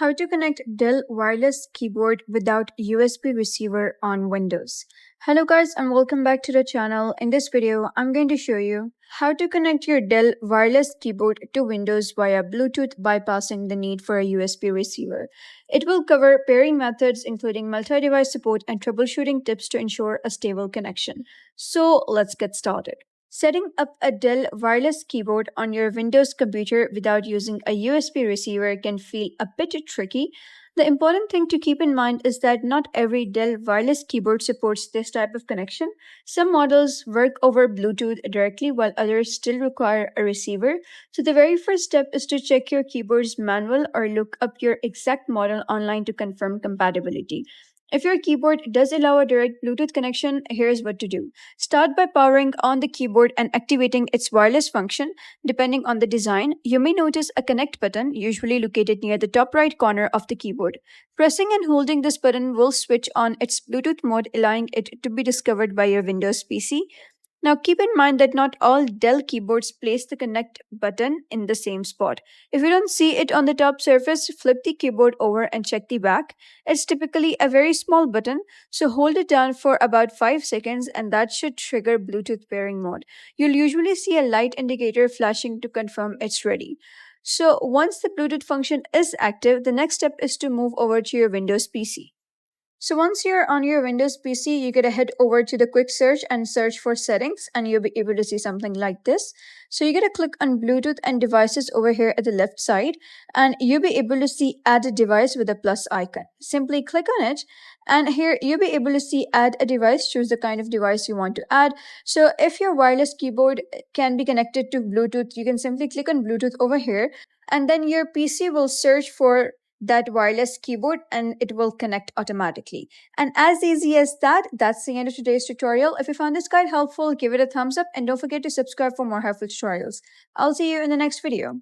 How to connect Dell wireless keyboard without USB receiver on Windows. Hello guys and welcome back to the channel. In this video, I'm going to show you how to connect your Dell wireless keyboard to Windows via Bluetooth bypassing the need for a USB receiver. It will cover pairing methods including multi-device support and troubleshooting tips to ensure a stable connection. So let's get started. Setting up a Dell wireless keyboard on your Windows computer without using a USB receiver can feel a bit tricky. The important thing to keep in mind is that not every Dell wireless keyboard supports this type of connection. Some models work over Bluetooth directly while others still require a receiver. So the very first step is to check your keyboard's manual or look up your exact model online to confirm compatibility. If your keyboard does allow a direct Bluetooth connection, here's what to do. Start by powering on the keyboard and activating its wireless function. Depending on the design, you may notice a connect button, usually located near the top right corner of the keyboard. Pressing and holding this button will switch on its Bluetooth mode, allowing it to be discovered by your Windows PC. Now keep in mind that not all Dell keyboards place the connect button in the same spot. If you don't see it on the top surface, flip the keyboard over and check the back. It's typically a very small button, so hold it down for about 5 seconds and that should trigger Bluetooth pairing mode. You'll usually see a light indicator flashing to confirm it's ready. So once the Bluetooth function is active, the next step is to move over to your Windows PC. So once you're on your Windows PC, you gotta head over to the quick search and search for settings and you'll be able to see something like this. So you gotta click on Bluetooth and devices over here at the left side and you'll be able to see add a device with a plus icon. Simply click on it and here you'll be able to see add a device, choose the kind of device you want to add. So if your wireless keyboard can be connected to Bluetooth, you can simply click on Bluetooth over here and then your PC will search for that wireless keyboard and it will connect automatically. And as easy as that, that's the end of today's tutorial. If you found this guide helpful, give it a thumbs up and don't forget to subscribe for more helpful tutorials. I'll see you in the next video.